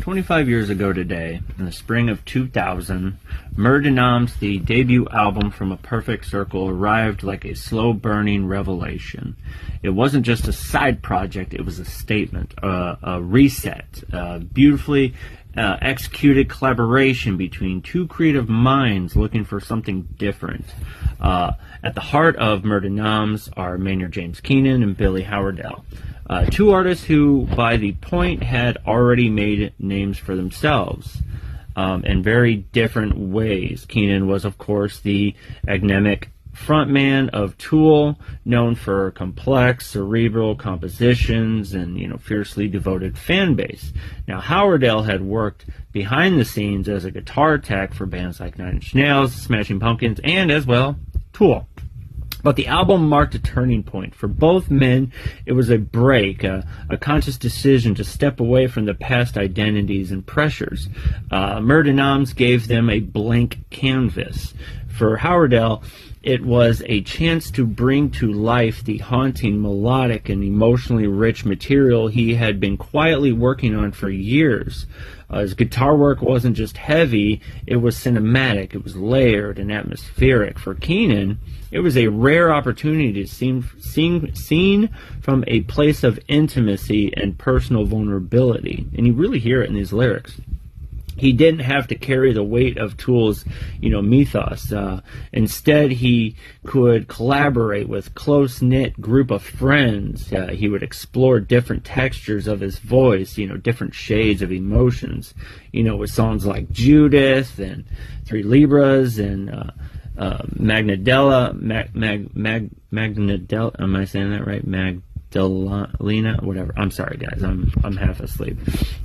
25 years ago today, in the spring of 2000, Noms, the debut album from A Perfect Circle, arrived like a slow-burning revelation. It wasn't just a side project, it was a statement, a reset, beautifully executed collaboration between two creative minds looking for something different. At the heart of Noms are Maynard James Keenan and Billy Howerdel. Two artists who, by the point, had already made names for themselves in very different ways. Keenan was, of course, the academic frontman of Tool, known for complex, cerebral compositions and, fiercely devoted fan base. Now, Howerdel had worked behind the scenes as a guitar tech for bands like Nine Inch Nails, Smashing Pumpkins, and, as well, Tool. But the album marked a turning point. For both men, it was a break, a conscious decision to step away from the past identities and pressures. Noms gave them a blank canvas. For Howerdel, it was a chance to bring to life the haunting, melodic, and emotionally rich material he had been quietly working on for years. His guitar work wasn't just heavy, it was cinematic, it was layered and atmospheric. For Keenan, it was a rare opportunity to sing from a place of intimacy and personal vulnerability. And you really hear it in these lyrics. He didn't have to carry the weight of Tool's, mythos. Instead, he could collaborate with close-knit group of friends. He would explore different textures of his voice, different shades of emotions, with songs like Judith and Three Libras and Magnadella, Magnadella, am I saying that right? Magdalena, whatever. I'm sorry, guys. I'm half asleep.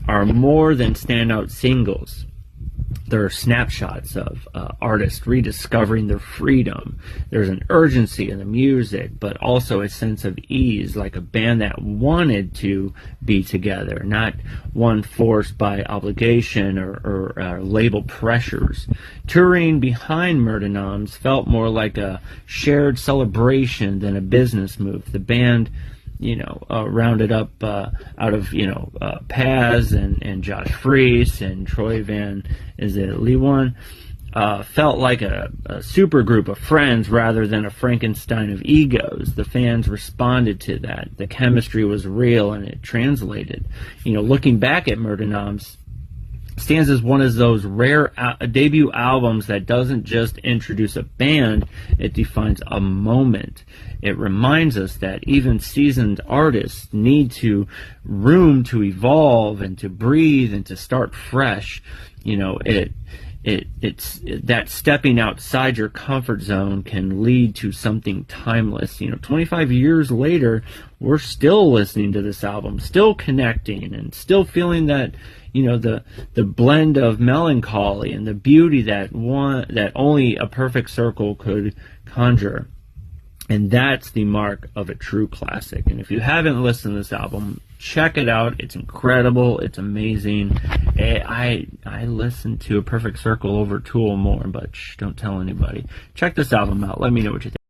Are more than standout singles. There are snapshots of artists rediscovering their freedom. There's an urgency in the music, but also a sense of ease, like a band that wanted to be together, not one forced by obligation or label pressures. Touring behind Noms felt more like a shared celebration than a business move. The band rounded up out of, Paz and Josh Freese and Troy Van Leeuwen, felt like a super group of friends rather than a Frankenstein of egos. The fans responded to that. The chemistry was real and it translated. Looking back at Noms stands as one of those rare debut albums that doesn't just introduce a band, it defines a moment. It reminds us that even seasoned artists need room to evolve and to breathe and to start fresh. It's that stepping outside your comfort zone can lead to something timeless. 25 years later, we're still listening to this album, still connecting, and still feeling that, the blend of melancholy and the beauty that only A Perfect Circle could conjure. And that's the mark of a true classic. And if you haven't listened to this album, check it out. It's incredible. It's amazing. I listened to A Perfect Circle over Tool more, but don't tell anybody. Check this album out. Let me know what you think.